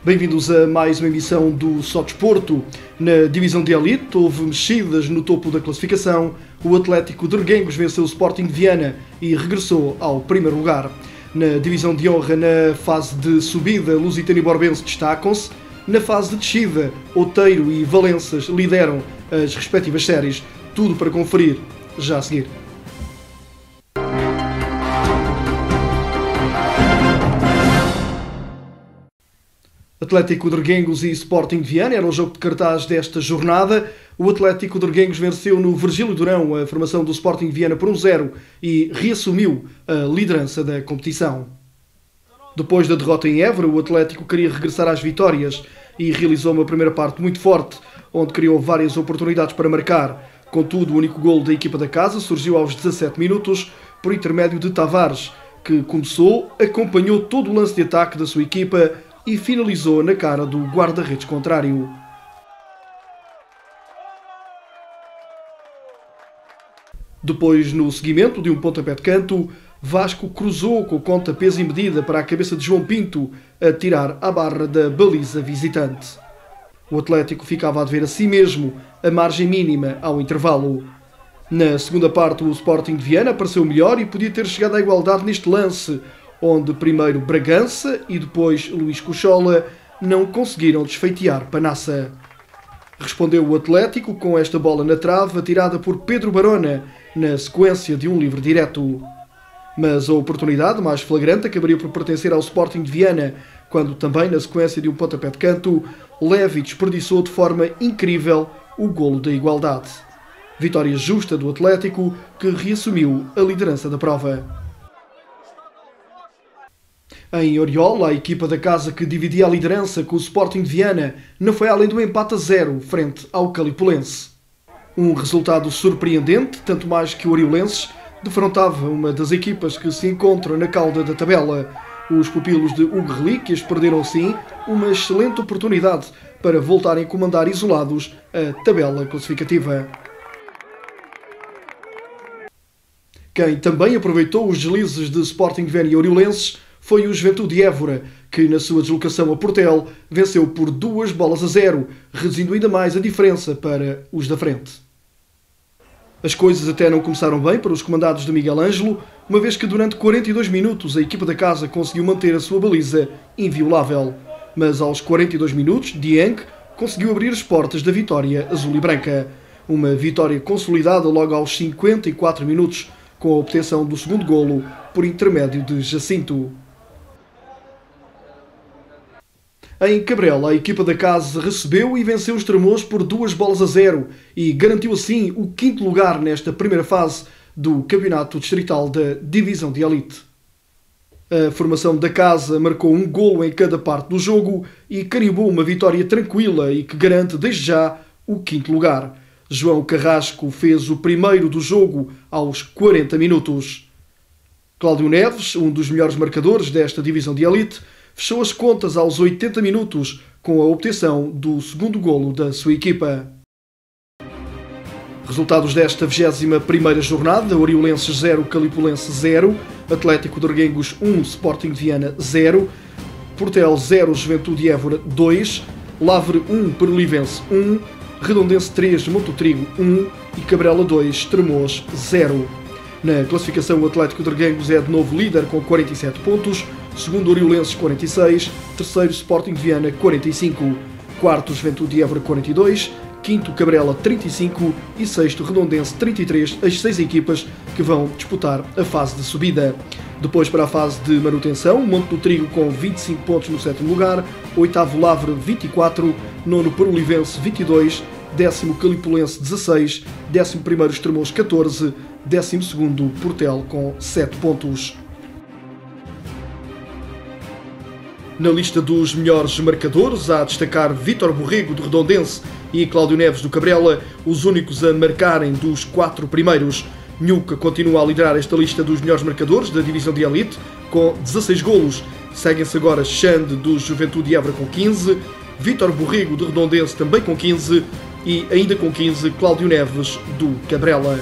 Bem-vindos a mais uma emissão do Só Desporto. Na divisão de elite houve mexidas no topo da classificação. O Atlético de Reguengos venceu o Sporting de Viana e regressou ao primeiro lugar. Na divisão de honra, na fase de subida, Lusitano e Borbense destacam-se. Na fase de descida, Outeiro e Valenças lideram as respectivas séries. Tudo para conferir já a seguir. Atlético de Reguengos e Sporting de Viana era o jogo de cartaz desta jornada. O Atlético de Reguengos venceu no Virgílio Durão a formação do Sporting de Viana por 1-0 e reassumiu a liderança da competição. Depois da derrota em Évora, o Atlético queria regressar às vitórias e realizou uma primeira parte muito forte, onde criou várias oportunidades para marcar. Contudo, o único golo da equipa da casa surgiu aos 17 minutos por intermédio de Tavares, que começou, acompanhou todo o lance de ataque da sua equipa e finalizou na cara do guarda-redes contrário. Depois, no seguimento de um pontapé de canto, Vasco cruzou com conta peso e medida para a cabeça de João Pinto a tirar a barra da baliza visitante. O Atlético ficava a dever a si mesmo a margem mínima ao intervalo. Na segunda parte, o Sporting de Viana apareceu melhor e podia ter chegado à igualdade neste lance, onde primeiro Bragança e depois Luís Cochola não conseguiram desfeitear Panassa. Respondeu o Atlético com esta bola na trave atirada por Pedro Barona, na sequência de um livre direto. Mas a oportunidade mais flagrante acabaria por pertencer ao Sporting de Viana, quando também na sequência de um pontapé de canto, Levi desperdiçou de forma incrível o golo da igualdade. Vitória justa do Atlético, que reassumiu a liderança da prova. Em Oriola, a equipa da casa que dividia a liderança com o Sporting de Viana não foi além do empate a 0 frente ao Calipulense. Um resultado surpreendente, tanto mais que o Oriolenses defrontava uma das equipas que se encontram na cauda da tabela. Os pupilos de Hugo Relíquias perderam, sim, uma excelente oportunidade para voltarem a comandar isolados a tabela classificativa. Quem também aproveitou os deslizes de Sporting de Viana e Oriolenses foi o Juventude de Évora, que na sua deslocação a Portel venceu por 2-0, reduzindo ainda mais a diferença para os da frente. As coisas até não começaram bem para os comandados de Miguel Ângelo, uma vez que durante 42 minutos a equipa da casa conseguiu manter a sua baliza inviolável. Mas aos 42 minutos, Dieng conseguiu abrir as portas da vitória azul e branca. Uma vitória consolidada logo aos 54 minutos, com a obtenção do segundo golo por intermédio de Jacinto. Em Cabrela, a equipa da casa recebeu e venceu os Tremosos por 2-0 e garantiu assim o 5º lugar nesta primeira fase do Campeonato Distrital da Divisão de Elite. A formação da casa marcou um golo em cada parte do jogo e carimbou uma vitória tranquila e que garante desde já o 5º lugar. João Carrasco fez o primeiro do jogo aos 40 minutos. Cláudio Neves, um dos melhores marcadores desta divisão de elite, fechou as contas aos 80 minutos com a obtenção do segundo golo da sua equipa. Resultados desta 21ª jornada: Oriolenses 0, Calipulense 0, Atlético de Reguengos 1, Sporting de Viana 0, Portel 0, Juventude de Évora 2, Lavre 1, Perolivense 1, Redondense 3, Montotrigo 1 e Cabrela 2, Tremoz 0. Na classificação, o Atlético de Reguengos é de novo líder com 47 pontos, segundo Oriolenses 46, terceiro Sporting de Viana 45, quarto Juventude de Évora 42, quinto Cabrela 35 e sexto Redondense 33, as 6 equipas que vão disputar a fase de subida. Depois, para a fase de manutenção, Montotrigo com 25 pontos no 7º lugar, oitavo Lavre 24, nono Perolivense 22, décimo Calipulense 16, 11º Estremoz 14, 12º Portel com 7 pontos. Na lista dos melhores marcadores, há a destacar Vítor Borrego, do Redondense, e Cláudio Neves, do Cabrela, os únicos a marcarem dos 4 primeiros. Nhuca continua a liderar esta lista dos melhores marcadores da divisão de elite, com 16 golos. Seguem-se agora Xande, do Juventude de Évora, com 15, Vítor Borrego, do Redondense, também com 15, e ainda com 15, Cláudio Neves, do Cabrela.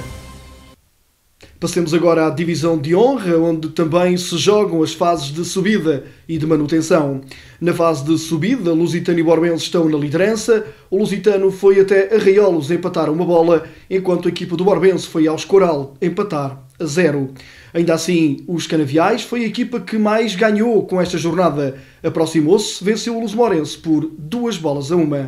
Passemos agora à divisão de honra, onde também se jogam as fases de subida e de manutenção. Na fase de subida, Lusitano e Borbense estão na liderança. O Lusitano foi até Arraiolos empatar uma bola, enquanto a equipa do Borbense foi ao Escoral empatar a 0. Ainda assim, os Canaviais foi a equipa que mais ganhou com esta jornada. Aproximou-se, venceu o Luso-Morense por 2-1.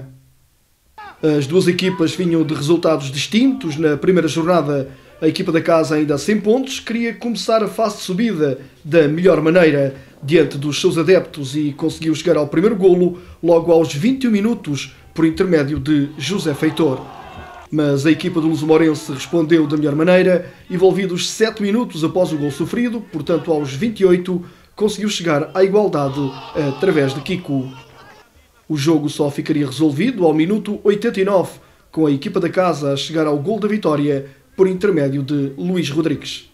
As duas equipas vinham de resultados distintos. Na primeira jornada, a equipa da casa, ainda a 100 pontos, queria começar a fase de subida da melhor maneira diante dos seus adeptos e conseguiu chegar ao primeiro golo logo aos 21 minutos por intermédio de José Feitor. Mas a equipa do Luso-Morense respondeu da melhor maneira, envolvidos 7 minutos após o gol sofrido, portanto aos 28, conseguiu chegar à igualdade através de Kiko. O jogo só ficaria resolvido ao minuto 89, com a equipa da casa a chegar ao gol da vitória por intermédio de Luís Rodrigues.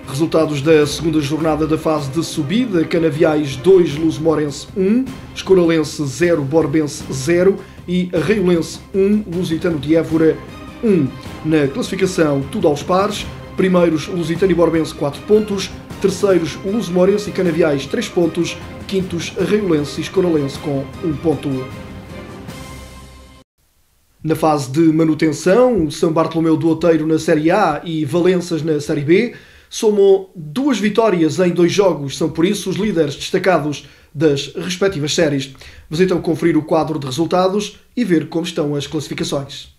Resultados da segunda jornada da fase de subida: Canaviais 2, Luso-Morense 1, Escoralense 0, Borbense 0 e Arraiolense 1, Lusitano de Évora 1. Na classificação, tudo aos pares. Primeiros, Lusitano e Borbense 4 pontos. Terceiros, Luso-Morense e Canaviais 3 pontos. Quintos, Arraiolense e Escoralense com 1 ponto. Na fase de manutenção, São Bartolomeu do Outeiro na Série A e Valenças na Série B somam 2 vitórias em 2 jogos, são por isso os líderes destacados das respectivas séries. Vamos então conferir o quadro de resultados e ver como estão as classificações.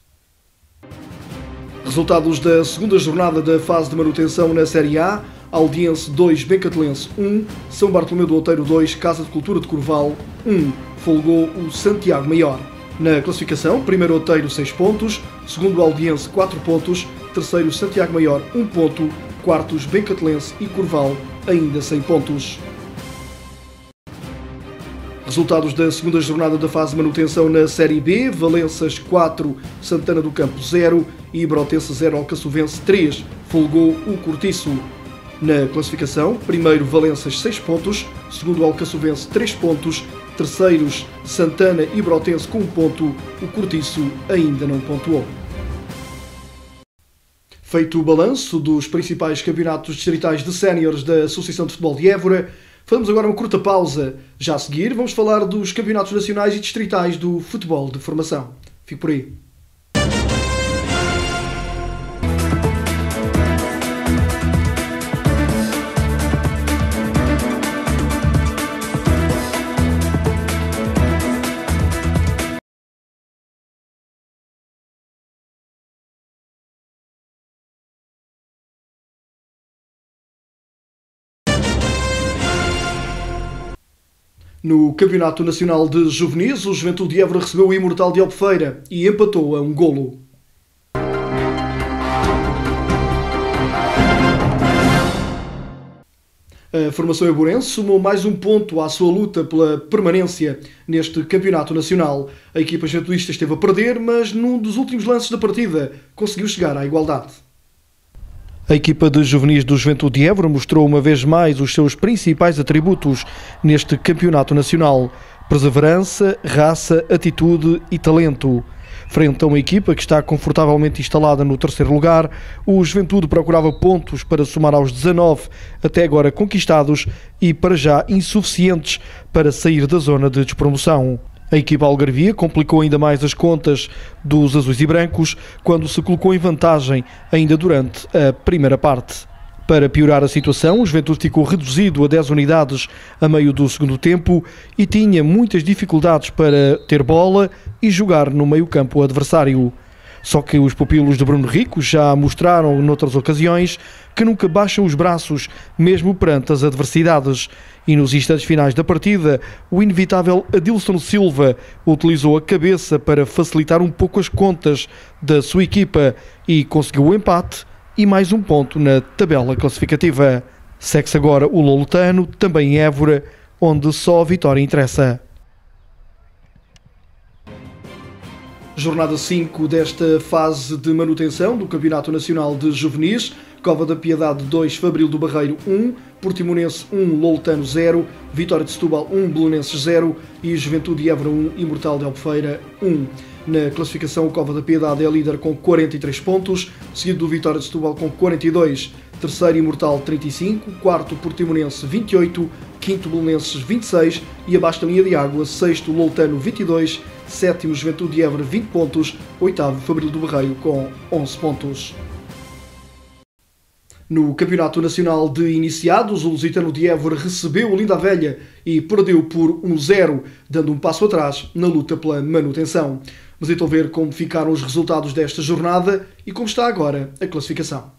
Resultados da segunda jornada da fase de manutenção na Série A: Aldiense 2, Bencatelense 1, São Bartolomeu do Outeiro 2, Casa de Cultura de Corval 1, folgou o Santiago Maior. Na classificação, primeiro Outeiro 6 pontos, segundo Aldiense 4 pontos, terceiro Santiago Maior 1 ponto, quartos Bencatelense e Corval ainda 100 pontos. Resultados da segunda jornada da fase de manutenção na Série B: Valenças 4, Santana do Campo 0 e Brotense 0, Alcaçovense 3, folgou o Cortiço. Na classificação, primeiro Valenças 6 pontos, segundo Alcaçovense 3 pontos, terceiros Santana e Brotense com 1 ponto, o Cortiço ainda não pontuou. Feito o balanço dos principais campeonatos distritais de séniores da Associação de Futebol de Évora, fazemos agora uma curta pausa. Já a seguir vamos falar dos campeonatos nacionais e distritais do futebol de formação. Fique por aí. No Campeonato Nacional de Juvenis, o Juventude de Évora recebeu o Imortal de Albufeira e empatou a 1 golo. A formação eiborense somou mais 1 ponto à sua luta pela permanência neste Campeonato Nacional. A equipa juventudista esteve a perder, mas num dos últimos lances da partida conseguiu chegar à igualdade. A equipa de juvenis do Juventude de Évora mostrou uma vez mais os seus principais atributos neste campeonato nacional: perseverança, raça, atitude e talento. Frente a uma equipa que está confortavelmente instalada no terceiro lugar, o Juventude procurava pontos para somar aos 19 até agora conquistados e para já insuficientes para sair da zona de despromoção. A equipa algarvia complicou ainda mais as contas dos azuis e brancos quando se colocou em vantagem ainda durante a primeira parte. Para piorar a situação, o Juventude ficou reduzido a 10 unidades a meio do segundo tempo e tinha muitas dificuldades para ter bola e jogar no meio-campo adversário. Só que os pupilos de Bruno Rico já mostraram noutras ocasiões que nunca baixam os braços, mesmo perante as adversidades. E nos instantes finais da partida, o inevitável Adilson Silva utilizou a cabeça para facilitar um pouco as contas da sua equipa e conseguiu o empate e mais 1 ponto na tabela classificativa. Segue-se agora o Lolotano, também em Évora, onde só a vitória interessa. Jornada 5 desta fase de manutenção do Campeonato Nacional de Juvenis Cova da Piedade 2, Fabril do Barreiro 1, Portimonense 1, Loutano 0, Vitória de Setúbal 1, Belenenses 0 e Juventude de Évora 1, Imortal de Albufeira 1. Na classificação, o Cova da Piedade é líder com 43 pontos, seguido do Vitória de Setúbal com 42, terceiro Imortal 35, quarto Portimonense 28, quinto Belenenses 26 e abaixo da linha de água, sexto Loutano 22, sétimo Juventude de Évora 20 pontos, oitavo Fabril do Barreiro com 11 pontos. No Campeonato Nacional de Iniciados, o Lusitano de Évora recebeu o Linda a Velha e perdeu por 1-0, dando um passo atrás na luta pela manutenção. Mas então ver como ficaram os resultados desta jornada e como está agora a classificação.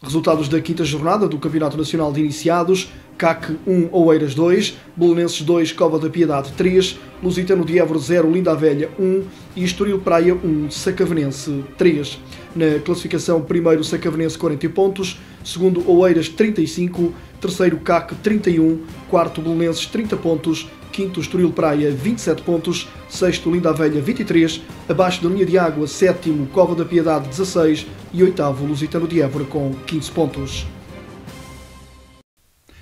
Resultados da quinta jornada do Campeonato Nacional de Iniciados: CAC 1, Oeiras 2, Belenenses 2, Cova da Piedade 3, Lusitano de Évora 0, Linda a Velha 1 e Estoril Praia 1, Sacavenense 3. Na classificação, primeiro Sacavenense 40 pontos, segundo Oeiras 35, terceiro CAC 31, quarto Belenenses 30 pontos, quinto Estoril Praia 27 pontos, sexto Linda a Velha 23, abaixo da linha de água sétimo Cova da Piedade 16 e oitavo Lusitano de Évora com 15 pontos.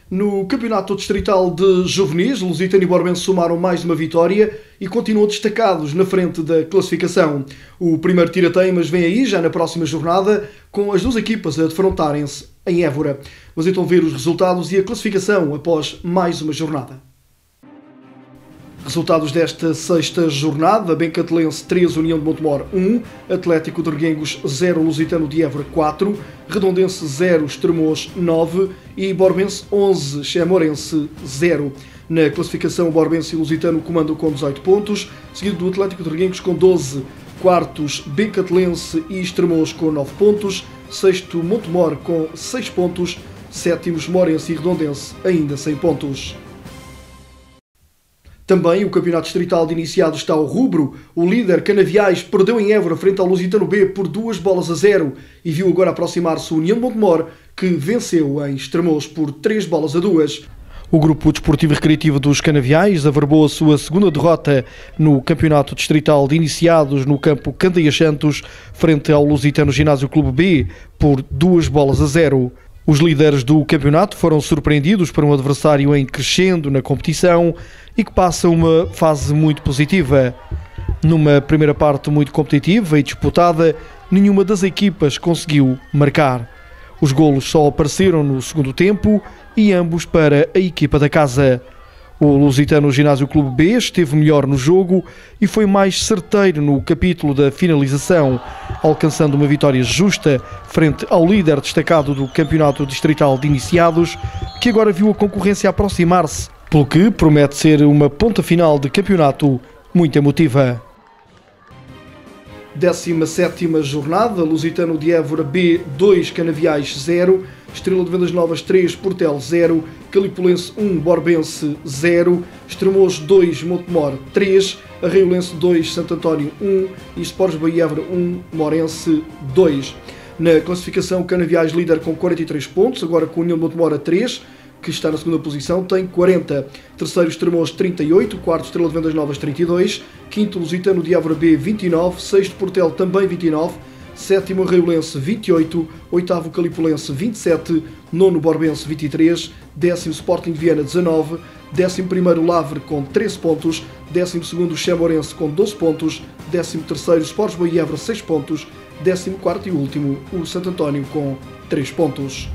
No Campeonato Distrital de Juvenis, Lusitano e Borbense somaram mais uma vitória e continuam destacados na frente da classificação. O primeiro tira-teimas vem aí já na próxima jornada, com as duas equipas a defrontarem-se em Évora. Vamos então ver os resultados e a classificação após mais uma jornada. Resultados desta sexta jornada: Bencatelense 3, União de Montemor 1, Atlético de Reguengos 0, Lusitano de Évora 4, Redondense 0, Estremoz 9 e Borbense 11, Chemorense 0. Na classificação, Borbense e Lusitano comandam com 18 pontos, seguido do Atlético de Reguengos com 12, quartos Bencatelense e Estremoz com 9 pontos, sexto Montemor com 6 pontos, sétimos Morense e Redondense ainda sem pontos. Também o Campeonato Distrital de Iniciados está ao rubro. O líder Canaviais perdeu em Évora frente ao Lusitano B por 2-0 e viu agora aproximar-se o União de Montemor, que venceu em Estremoz por 3-2. O Grupo Desportivo e Recreativo dos Canaviais averbou a sua segunda derrota no Campeonato Distrital de Iniciados no campo Candeias Santos frente ao Lusitano Ginásio Clube B por 2-0. Os líderes do campeonato foram surpreendidos por um adversário em crescendo na competição e que passa uma fase muito positiva. Numa primeira parte muito competitiva e disputada, nenhuma das equipas conseguiu marcar. Os golos só apareceram no segundo tempo e ambos para a equipa da casa. O Lusitano Ginásio Clube B esteve melhor no jogo e foi mais certeiro no capítulo da finalização, alcançando uma vitória justa frente ao líder destacado do Campeonato Distrital de Iniciados, que agora viu a concorrência aproximar-se, pelo que promete ser uma ponta final de campeonato muito emotiva. 17ª jornada, Lusitano de Évora B 2, Canaviais 0, Estrela de Vendas Novas 3, Portel 0, Calipulense 1, Borbense 0, Estremoz 2, Montemor 3, Arraiolense 2, Santo António 1 e Sports Bahia Évora 1, Morense 2. Na classificação, Canaviais líder com 43 pontos, agora com a União de Montemor a 3, que está na segunda posição, tem 40. Terceiro Estremoz 38, quarto Estrela de Vendas Novas 32, quinto Lusitano de Évora B 29, sexto Portel também 29, sétimo Arraiolense 28, oitavo Calipulense 27, nono Borbense 23, décimo Sporting Viana 19, décimo primeiro Lavre com 13 pontos, décimo segundo Chemorense com 12 pontos, décimo terceiro Sports Bahia Évora 6 pontos, décimo quarto e último o Santo António com 3 pontos.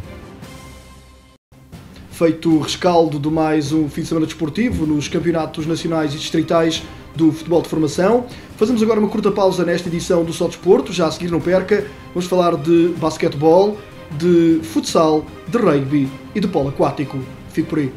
Feito o rescaldo de mais um fim de semana desportivo nos campeonatos nacionais e distritais do futebol de formação, fazemos agora uma curta pausa nesta edição do Só Desporto. Já a seguir, não perca, vamos falar de basquetebol, de futsal, de rugby e de polo aquático. Fique por aí.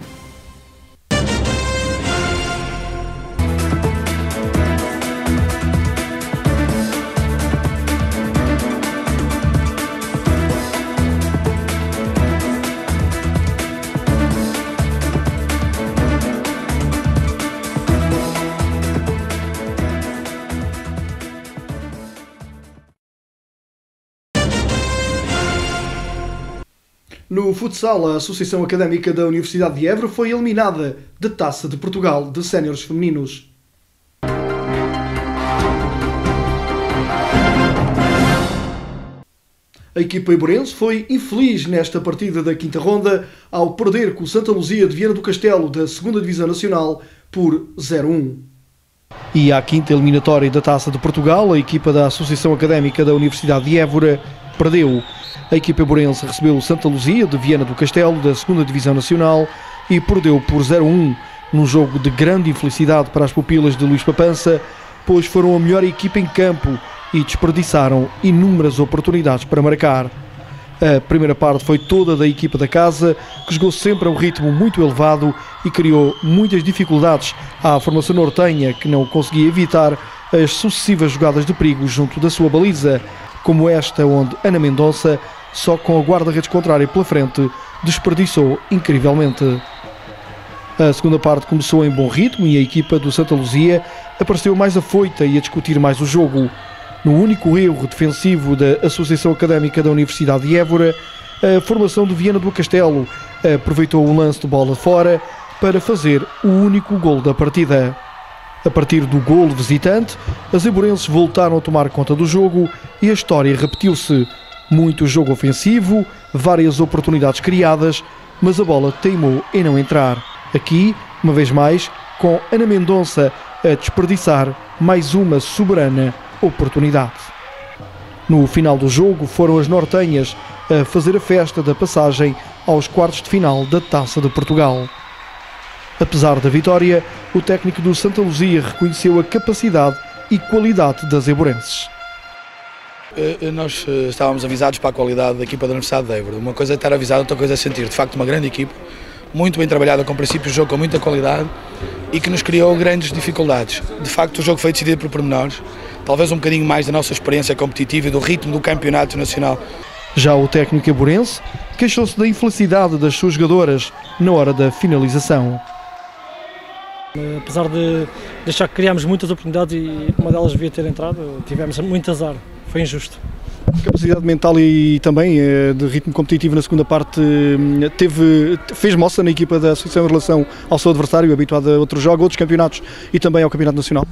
No futsal, a Associação Académica da Universidade de Évora foi eliminada da Taça de Portugal de séniores femininos. A equipa iborense foi infeliz nesta partida da quinta ronda ao perder com o Santa Luzia de Viana do Castelo da 2ª Divisão Nacional por 0-1. E à quinta eliminatória da Taça de Portugal, a equipa da Associação Académica da Universidade de Évora perdeu. A equipa iborense recebeu o Santa Luzia de Viana do Castelo da 2ª Divisão Nacional e perdeu por 0-1 num jogo de grande infelicidade para as pupilas de Luís Papança, pois foram a melhor equipa em campo e desperdiçaram inúmeras oportunidades para marcar. A primeira parte foi toda da equipa da casa, que jogou sempre a um ritmo muito elevado e criou muitas dificuldades à formação nortenha, que não conseguia evitar as sucessivas jogadas de perigo junto da sua baliza, como esta onde Ana Mendonça, só com a guarda-redes contrária pela frente, desperdiçou incrivelmente. A segunda parte começou em bom ritmo e a equipa do Santa Luzia apareceu mais afoita e a discutir mais o jogo. No único erro defensivo da Associação Académica da Universidade de Évora, a formação de Viana do Castelo aproveitou um lance de bola fora para fazer o único golo da partida. A partir do golo visitante, as iborenses voltaram a tomar conta do jogo e a história repetiu-se. Muito jogo ofensivo, várias oportunidades criadas, mas a bola teimou em não entrar. Aqui, uma vez mais, com Ana Mendonça a desperdiçar mais uma soberana oportunidade. No final do jogo foram as nortenhas a fazer a festa da passagem aos quartos de final da Taça de Portugal. Apesar da vitória, o técnico do Santa Luzia reconheceu a capacidade e qualidade das eborenses. Nós estávamos avisados para a qualidade da equipa da Universidade de Évora. Uma coisa é estar avisado, outra coisa é sentir. De facto, uma grande equipa, muito bem trabalhada, com princípios de jogo com muita qualidade e que nos criou grandes dificuldades. De facto, o jogo foi decidido por pormenores, talvez um bocadinho mais da nossa experiência competitiva e do ritmo do campeonato nacional. Já o técnico eborense queixou-se da infelicidade das suas jogadoras na hora da finalização. Apesar de deixar que criámos muitas oportunidades e uma delas devia ter entrado, tivemos muito azar, foi injusto. Capacidade mental e também de ritmo competitivo na segunda parte fez moça na equipa da Associação em relação ao seu adversário, habituado a outros jogos, outros campeonatos e também ao Campeonato Nacional?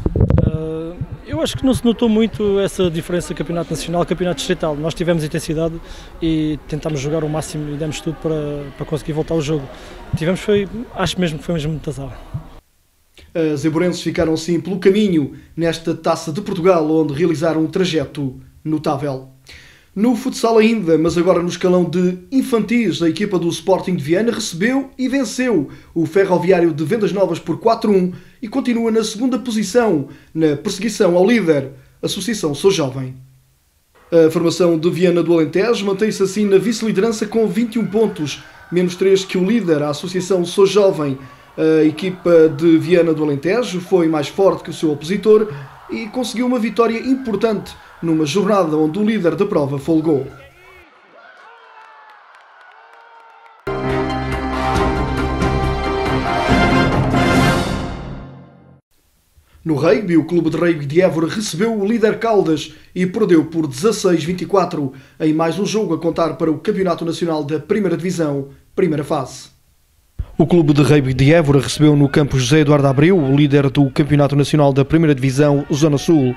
Eu acho que não se notou muito essa diferença Campeonato Nacional e Campeonato Distrital. Nós tivemos intensidade e tentámos jogar o máximo e demos tudo para conseguir voltar ao jogo. Acho mesmo que foi mesmo muito azar. As eborenses ficaram sim pelo caminho nesta Taça de Portugal, onde realizaram um trajeto notável. No futsal ainda, mas agora no escalão de infantis, a equipa do Sporting de Viana recebeu e venceu o Ferroviário de Vendas Novas por 4-1 e continua na segunda posição na perseguição ao líder, Associação Sou Jovem. A formação de Viana do Alentejo mantém-se assim na vice-liderança com 21 pontos, menos 3 que o líder, a Associação Sou Jovem. A equipa de Viana do Alentejo foi mais forte que o seu opositor e conseguiu uma vitória importante numa jornada onde o líder da prova folgou. No rugby, o Clube de Rugby de Évora recebeu o líder Caldas e perdeu por 16-24 em mais um jogo a contar para o Campeonato Nacional da Primeira Divisão, primeira fase. O Clube de Rugby de Évora recebeu no campo José Eduardo Abreu, o líder do Campeonato Nacional da Primeira Divisão, Zona Sul.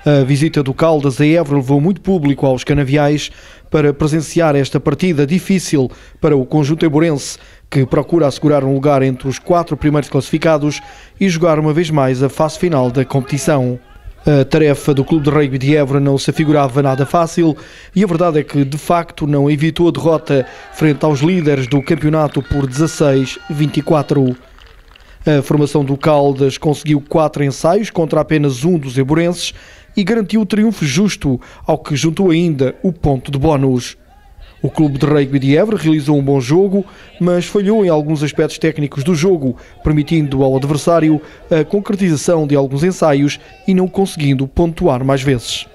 A visita do Caldas a Évora levou muito público aos canaviais para presenciar esta partida difícil para o conjunto eborense, que procura assegurar um lugar entre os 4 primeiros classificados e jogar uma vez mais a fase final da competição. A tarefa do Clube de Rugby de Évora não se afigurava nada fácil e a verdade é que, de facto, não evitou a derrota frente aos líderes do campeonato por 16-24. A formação do Caldas conseguiu 4 ensaios contra apenas um dos eborenses e garantiu o triunfo justo, ao que juntou ainda o ponto de bónus. O Clube de Rugby de Évora realizou um bom jogo, mas falhou em alguns aspectos técnicos do jogo, permitindo ao adversário a concretização de alguns ensaios e não conseguindo pontuar mais vezes.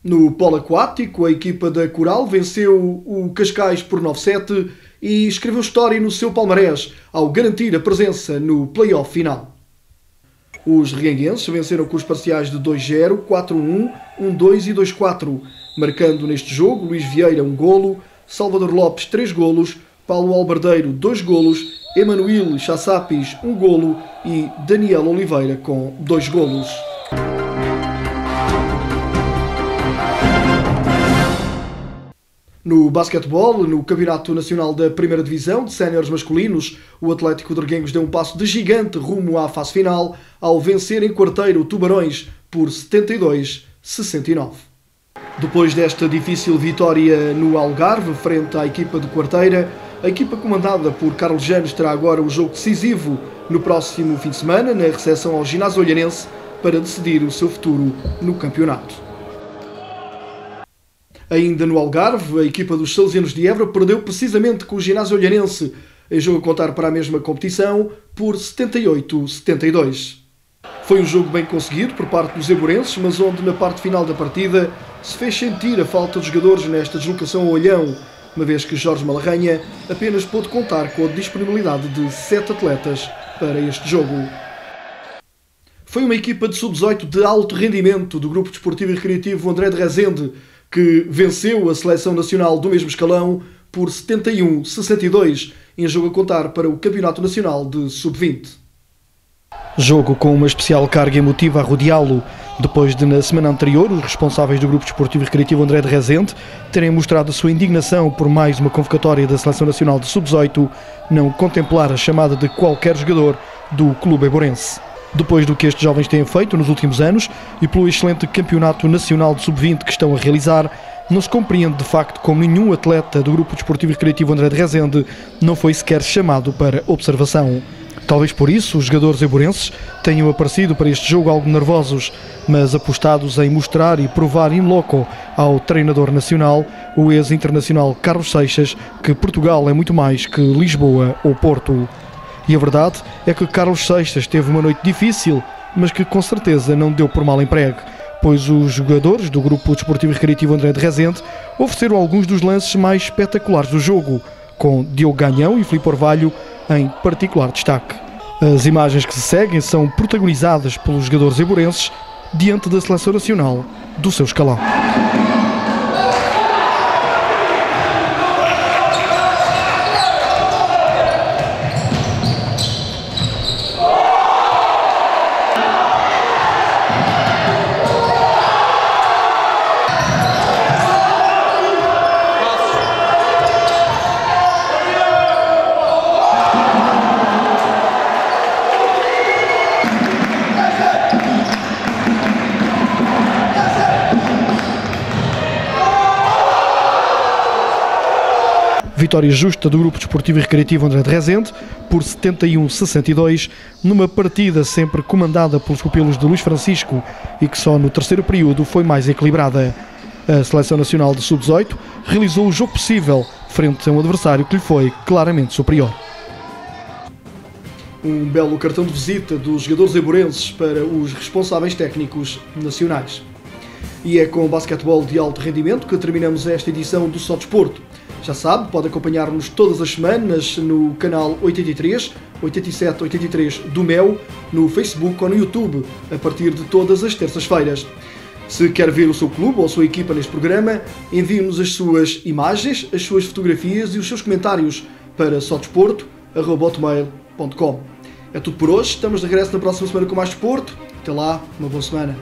No polo aquático, a equipa da Coral venceu o Cascais por 9-7 e escreveu história no seu palmarés ao garantir a presença no play-off final. Os reguenguenses venceram com os parciais de 2-0, 4-1, 1-2 e 2-4, marcando neste jogo Luís Vieira 1 golo, Salvador Lopes 3 golos, Paulo Albardeiro 2 golos Emanuel Chassapis, 1 golo, e Daniel Oliveira com 2 golos. No basquetebol, no Campeonato Nacional da Primeira Divisão de Séniores Masculinos, o Atlético de Arguengos deu um passo de gigante rumo à fase final ao vencer em Quarteiro o Tubarões por 72-69. Depois desta difícil vitória no Algarve, frente à equipa de Quarteira, a equipa comandada por Carlos Janes terá agora o jogo decisivo no próximo fim de semana, na recepção ao Ginásio Olhanense, para decidir o seu futuro no campeonato. Ainda no Algarve, a equipa dos Salesianos de Évora perdeu precisamente com o Ginásio Olhanense, em jogo a contar para a mesma competição, por 78-72. Foi um jogo bem conseguido por parte dos eburenses, mas onde na parte final da partida se fez sentir a falta de jogadores nesta deslocação ao Olhão, uma vez que Jorge Malarranha apenas pôde contar com a disponibilidade de 7 atletas para este jogo. Foi uma equipa de sub-18 de alto rendimento do Grupo Desportivo e Recreativo André de Rezende, que venceu a seleção nacional do mesmo escalão por 71-62, em jogo a contar para o Campeonato Nacional de Sub-20. Jogo com uma especial carga emotiva a rodeá-lo, depois de, na semana anterior, os responsáveis do Grupo Desportivo e Recreativo André de Rezende terem mostrado a sua indignação por mais uma convocatória da Seleção Nacional de Sub-18 não contemplar a chamada de qualquer jogador do clube eiborense. Depois do que estes jovens têm feito nos últimos anos e pelo excelente Campeonato Nacional de Sub-20 que estão a realizar, não se compreende de facto como nenhum atleta do Grupo Desportivo e Recreativo André de Rezende não foi sequer chamado para observação. Talvez por isso os jogadores eiborenses tenham aparecido para este jogo algo nervosos, mas apostados em mostrar e provar in loco ao treinador nacional, o ex-internacional Carlos Seixas, que Portugal é muito mais que Lisboa ou Porto. E a verdade é que Carlos Seixas teve uma noite difícil, mas que com certeza não deu por mal emprego, pois os jogadores do Grupo Desportivo e Recreativo André de Rezende ofereceram alguns dos lances mais espetaculares do jogo, com Diogo Ganhão e Filipe Orvalho em particular destaque. As imagens que se seguem são protagonizadas pelos jogadores eiborenses diante da seleção nacional do seu escalão. Vitória justa do Grupo Desportivo e Recreativo André de Rezende por 71-62, numa partida sempre comandada pelos pupilos de Luís Francisco e que só no terceiro período foi mais equilibrada. A Seleção Nacional de Sub-18 realizou o jogo possível frente a um adversário que lhe foi claramente superior. Um belo cartão de visita dos jogadores eiborenses para os responsáveis técnicos nacionais. E é com o basquetebol de alto rendimento que terminamos esta edição do Só Desporto. Já sabe, pode acompanhar-nos todas as semanas no canal 83, 87, 83 do MEL, no Facebook ou no YouTube, a partir de todas as terças-feiras. Se quer ver o seu clube ou a sua equipa neste programa, envie-nos as suas imagens, as suas fotografias e os seus comentários para sodesporto@hotmail.com. É tudo por hoje, estamos de regresso na próxima semana com mais desporto. Até lá, uma boa semana.